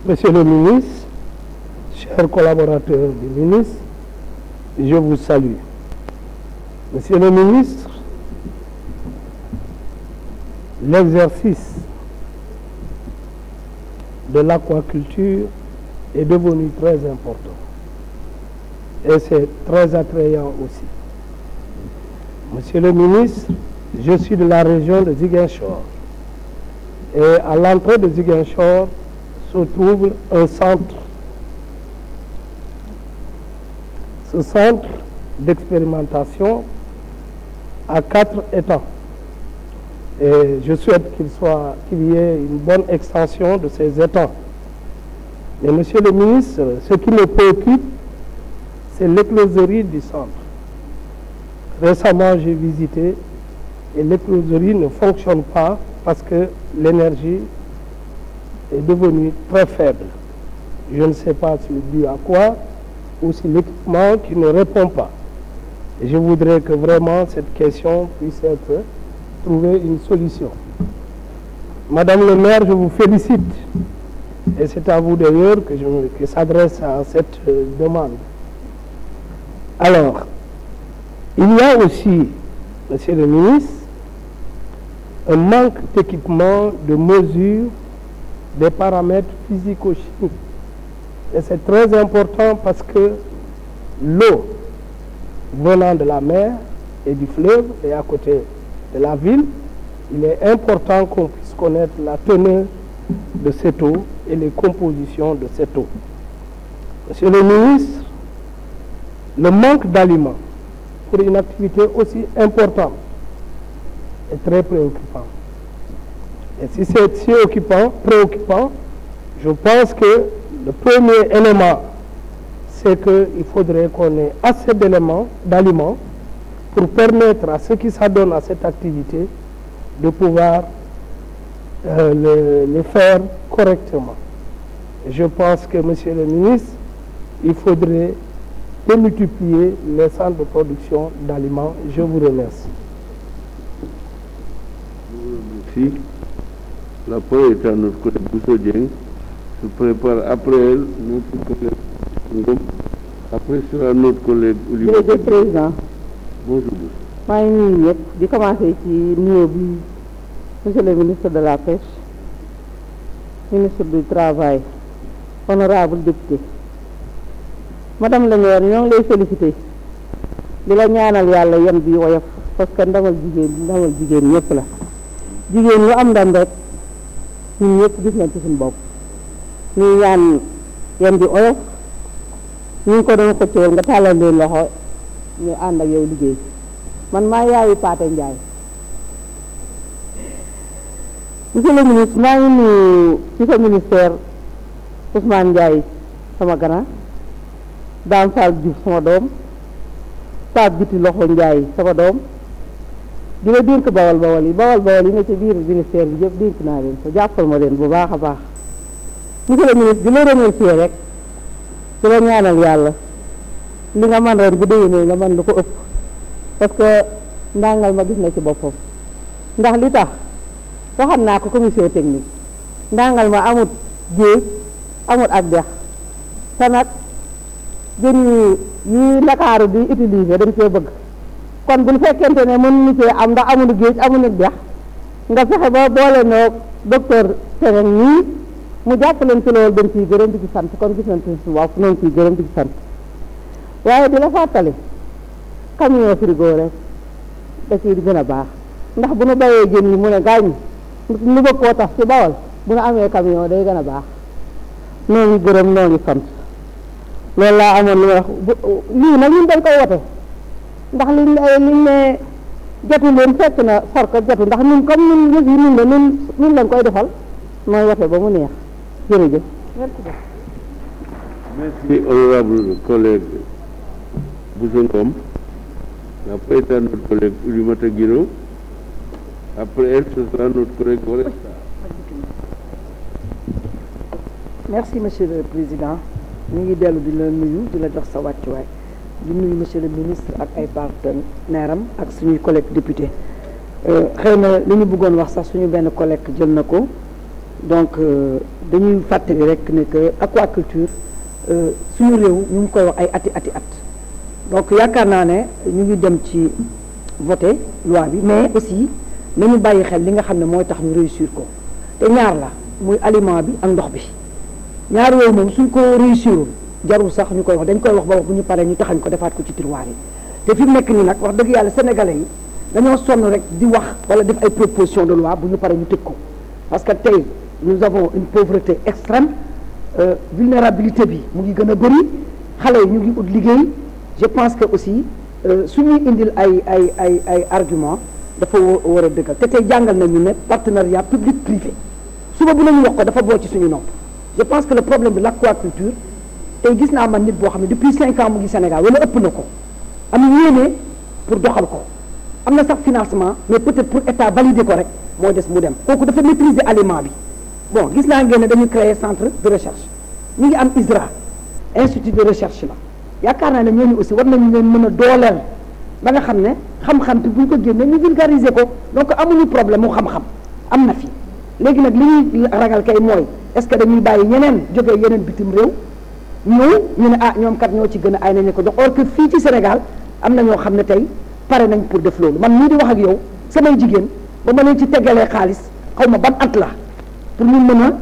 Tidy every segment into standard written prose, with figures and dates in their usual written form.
Monsieur le ministre, chers collaborateurs du ministre, je vous salue. Monsieur le ministre, l'exercice de l'aquaculture est devenu très important et c'est très attrayant aussi. Monsieur le ministre, je suis de la région de Ziguinchor et à l'entrée de Ziguinchor se trouve un centre. Ce centre d'expérimentation a 4 étangs et je souhaite qu'il y ait une bonne extension de ces étangs. Mais monsieur le ministre, ce qui me préoccupe, c'est l'écloserie du centre. Récemment, j'ai visité et l'écloserie ne fonctionne pas parce que l'énergie est devenue très faible. Je ne sais pas si c'est dû à quoi ou si l'équipement qui ne répond pas. Et je voudrais que vraiment cette question puisse être trouver une solution. Madame le maire, je vous félicite et c'est à vous d'ailleurs que s'adresse à cette demande. Alors, il y a aussi, monsieur le ministre, un manque d'équipement, de mesure des paramètres physico-chimiques. Et c'est très important parce que l'eau venant de la mer et du fleuve et à côté de la ville, il est important qu'on puisse connaître la teneur de cette eau et les compositions de cette eau. Monsieur le ministre, le manque d'aliments pour une activité aussi importante est très préoccupant. Et si c'est si préoccupant, je pense que le premier élément, c'est qu'il faudrait qu'on ait assez d'aliments pour permettre à ceux qui s'adonnent à cette activité de pouvoir les faire correctement. Et je pense que, monsieur le ministre, il faudrait démultiplier les centres de production d'aliments. Je vous remercie. Merci. La parole est à notre collègue Bousso Dieng. Se prépare après elle notre collègue Ngom. Après sera notre collègue Olivier. Jërëjëf président. Bonjour. maa ngi nuyu ñëpp di commencer ci nuyoo bi monsieur le ministre de la pêche, ministre du travail, honorable député. Madame le maire, ñoo ngi lay féliciter di la ñaanal yàlla yan bi woyof parce que ndamal jigéen ñëpp la. Jigéen ñu am ndam rek ñun ñëpp gis nañ ci suñu bopp. ñuy ñaan yan bi oyof ñu ngi ko doon xëccoo nga tàllal leen loxo ñu ànd ak yow liggéey. Man maa yaayu Paate Njaay. Monsieur le ministre, maa ngi nuyu ci sa ministère Ousmane Ndiaye sama grand, Dame Fall Diouf sama doom, Pape Biti Loxo Ndiaye sama doom, di la dénk bawal yi ne ci biir ministère bi yëpp dénk naa leen ko jàppal ma leen bu baax a baax. Monsieur le ministre, di la remercier rek di la ñaanal yàlla li nga man ren bu déwénee nga man lu ko ëpp parce que ndàngal ma gis na ci boppam ndax li tax waxam naa ko commission technique ndàngal ma amut géej amut ak dex te nag jën yi Ndakaaru di utiliser dañ cee bëgg kon bu fekkente ne mën ñu cee am ndax amul géej amul dex nga fexe ba boole noo docteur Seren ñii mu jàpp leen ci loolu dañ ciy gërëm di ci sant kon gis nañ ci suñu bopp nañ ciy gërëm di ci sant waaye di la fàttali camion frigo rek da ciy gën a baax ndax bu nu bayee jën yi mu ne gaañ lu bëgg koo tax ci Bawol bu nu amee camion day gën a baax noo ngi gërëm noo ngi sant loolu laa amoon lu wax lii nag ñun dañ koy wote ndax liñ ne jotu leen fekk na for ko jotu ndax ñun comme ñun yëf yi ñun la ñun lañ koy defal mooy wote ba mu neex jërëjëf. Merci honorable collègue Bousso Ngom. Après est à notre collègue Oulimata Guiro. Après elle, ce sera notre collègue Boresta. Merci monsieur le président. ñu ngi dellu di la nuyu di la jox sa wàccuwaay di nuyu monsieur le ministre ak ay partenaires am ak suñuy collègue député xëy na li ñu bëggoon wax sax suñu benn collègue jël na ko donc dañuy fàttali rek ne que aquaculture suñu réew ñu ngi koy wax ay ati at donc yaakaar naa ne ñu ngi dem ci voter loi bi mais aussi nañu bàyyi xel li nga xam ne mooy tax ñu réussir ko te ñaar la muy aliment bi ak ndox bi ñaar yooyu moom suñ ko réussirul jarul sax ñu koy wax dañ koy wax ba wax bu ñu paree ñu taxañ ko defaat ko ci tiroir yi te fi mu nekk nii nag wax dëgg yàlla sénégalais yi dañoo sonn rek di wax wala def ay proposition de loi bu ñu paree ñu tëj ko parce que tey nous avons une pauvreté extrême vulnérabilité bi mu ngi gën a bëri xale yi ñu ngi ut liggéey je pense que aussi suñuy indil ay argument dafa war a dëggal te tey jàngal nañu ne partenariat public privé suba bu nañu wax ko dafa boo ci suñu nopp je pense que le problème de l'aquaculture tey gis naa man nit boo xam ne depuis 5 ans mu ngi Sénégal wala ëpp na ko am yéene pour doxal ko am na sax financement mais peut-être pour état valider ko rek moo des mu dem kooku dafa maîtriser aliment bi bon gis naa ngeen ne dañu créer centre de recherche ñu ngi am ISRA institut de recherche la yaakaar naa ne ñooñu aussi war nañu leen mën a dooleel ba nga xam ne xam-xam bi bu ñu ko génnee ñu vulgariser ko donc amuñu problème mu xam-xam am na fi léegi nag li ñuy ragal kay mooy est-ce que dañuy bàyyi ñeneen jógee yeneen bitim réew ñëw ñu ne ñoom kat ñoo ci gën a ay nañu ko jox or que fii ci Sénégal am na ñoo xam ne tey pare nañ pour def loolu man mii di wax ak yow samay jigéen ba ma leen ci teggalee xaalis xaw ma ban at la pour ñu mën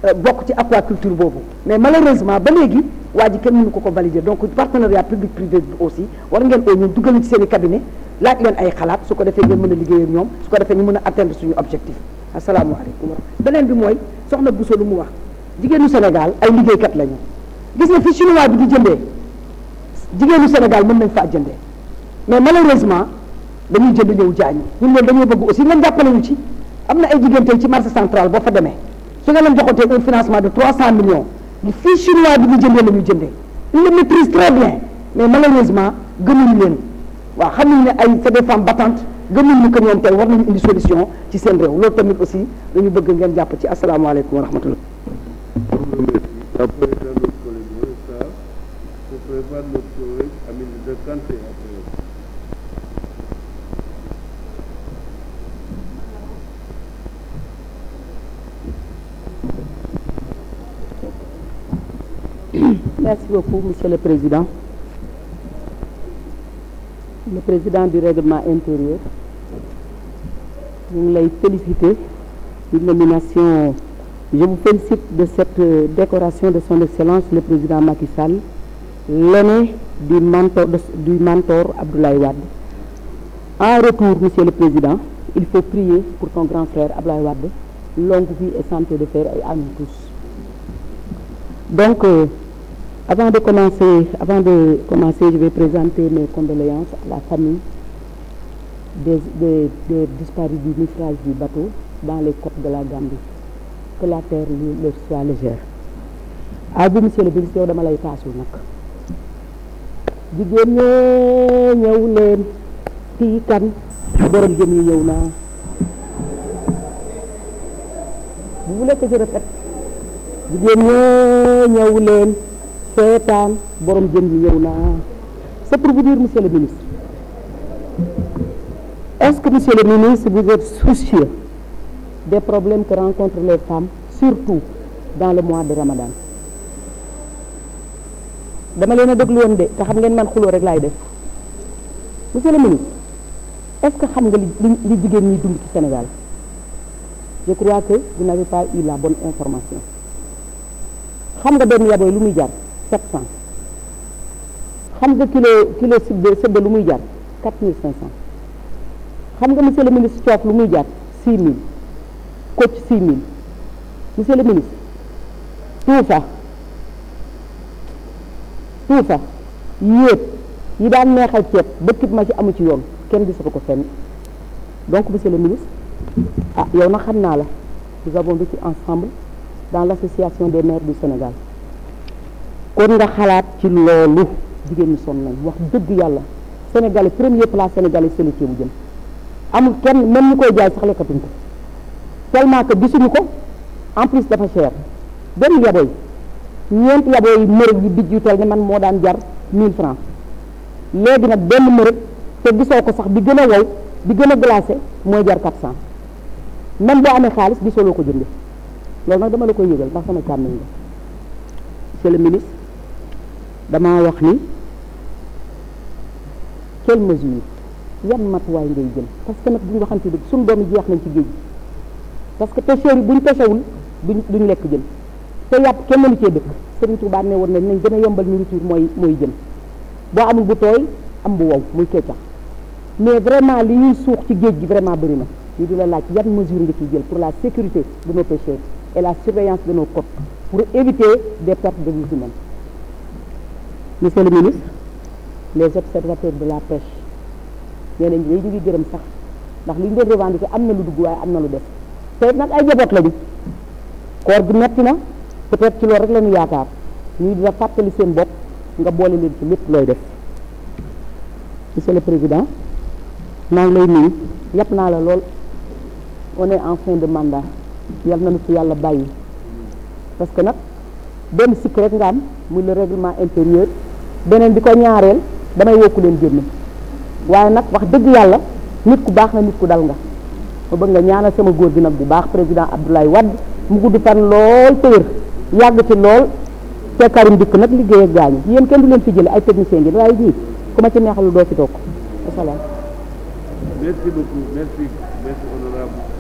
a bokk ci aquaculture boobu mais malheureusement ba léegi waa ji kenn mënu ko valider donc partenariat public privé bi aussi war ngeen oo ñun dugal ci seen i cabinet laaj leen ay xalaat su ko defee ngeen mën a liggéey ak ñoom su ko defee ñu mën a atteindre suñu objectif asalaamaaleykum beneen bi mooy soxna Bousso lu mu wax jigéenu Sénégal ay liggéeykat lañu gis nga fi chinois bi di jëndee jigéenu Sénégal mën nañ faa jëndee mais malheureusement dañuy jënd ñëw jaay ñun loolu dañoo bëgg aussi ngeen jàppale ñu ci am na ay jigéen tey ci marché central boo fa demee su nga leen joxotee un financement de 300 millions li fii chinois bi di jëndee la ñu jëndee ils le maîtrisent très bien mais malheureusement gëmuñu leen waaw xam nañu ne ay c'est des femmes battantes gëmuñu que ñoom tey war nañu indi solution ci seen réew loolu tamit aussi dañu bëgg ngeen jàpp ci asalaamaaleykum wa rahmatullah. La parole est à notre collègue Moïsa, se prépare notre collègue Aminata Kanté après. Merci beaucoup, Monsieur le Président. Le Président du règlement intérieur, ñu ngi lay féliciter une nomination. Je vous félicite de cette décoration de son Excellence le Président Macky Sall, l'aîné du mentor Abdoulaye Wade. En retour, Monsieur le Président, il faut prier pour ton grand frère Abdoulaye Wade, longue vie et santé de fer et à nous tous. Donc, avant de commencer, je vais présenter mes condoléances à la famille des disparus du naufrage du bateau dans les côtes de la Gambie. Que la terre leur soit légère. À vous, Monsieur le ministre, yow dama lay taasu nag jigéen ñee ñëw leen kii kan borom jëm yi ñëw naa. Vous voulez que je répète? Jigéen ñee ñëw leen seetaan borom jëm yi ñëw naa. C'est pour vous dire, Monsieur le ministre, est-ce que, Monsieur le ministre, vous êtes soucieux des problèmes que rencontrent les femmes, surtout dans le mois de Ramadan? dama leen a déglu woon de te xam ngeen man xuloo rek laay def. Monsieur le ministre, est-ce que xam nga li jigéen ñi dund ci Sénégal? Je crois que vous n'avez pas eu la bonne information. xam nga benn yaboy lu muy jar 700. xam nga kilo sëb lu muy jar 4500. xam nga, Monsieur le ministre, coof lu muy jar 6000. coach 6000. Monsieur le ministre, tuufa yépp yi daan neexal ceeb bëkkit ma ci amu ci yoon kenn gisatu ko fenn. Donc, Monsieur le ministre, yow na xam naa la, nous avons vécu ensemble dans l'association des maires du Sénégal. kon nga xalaat ci loolu jigéen ñi sonn nañ wax dëgg yàlla Sénégal premier plat sénégalais c'est le ceebu jën amul kenn même ñu koy jaay sax lekkatuñ ko tellement que gisuñu ko en plus dafa cher. benn yaboy ñeent yaboy mërëg yi bij yu toll ne man moo daan jar 1000 francs léegi nag benn mërëg te gisoo ko sax bi gën a wow bi gën a glacé mooy jar 400 même boo amee xaalis gisoo loo ko jënde loolu nag dama la koy yëgal ndax sama càmmiñ nga monsieur le ministre damaa wax ni quelle mesure yan matuwaay ngay jël parce que nag bu ñu waxante dëgg suñu doom yi jeex nañ ci géej gi parce que pêcheurs yi bu ñu pêchewul duñ lekk jën te yàpp kenn mënu cee dëkk Serigne Touba ne woon nañ gën a yombal nourriture mooy jën boo amul bu tooy am bu wow muy keccax mais vraiment li ñuy suux ci géej gi vraiment bëri na ñu di la laaj yan mesure nga ciy jël pour la sécurité de nos pêcheurs et la surveillance de nos côtes pour éviter des pertes de vies humaines. Monsieur le ministre, les observateurs de la pêche nee nañ ñu ngi gërëm sax ndax li ñu doon revendiquer am na lu dugg waaye am na lu def te nag ay jaboot lañu koor gi metti na peut-être ci loolu rek la ñu yaakaar ñuy dina fàttali seen bopp nga boole leen ci lépp looy def. Monsieur le Président maa ngi lay nuyu yàpp naa la lool on est en fin de mandat yal na nu fi yàlla bàyyi parce que nag benn sikk rek nga am muy le règlement intérieur beneen bi ko ñaareel damay wokku leen génne waaye nag wax dëgg yàlla nit ku baax na nit ku dal nga ma bëgg nga ñaanal sama góor gi nag bu baax président Abdoulaye Wade mu gudd fan lool te wér yàgg ci lool te Karim dikk nag liggéey ak gaañu yéen kenn du leen fi jële ay technicien ngeen waaye ñii ku ma ci neexalu doo fi toog asalaam. Merci beaucoup, merci honorable.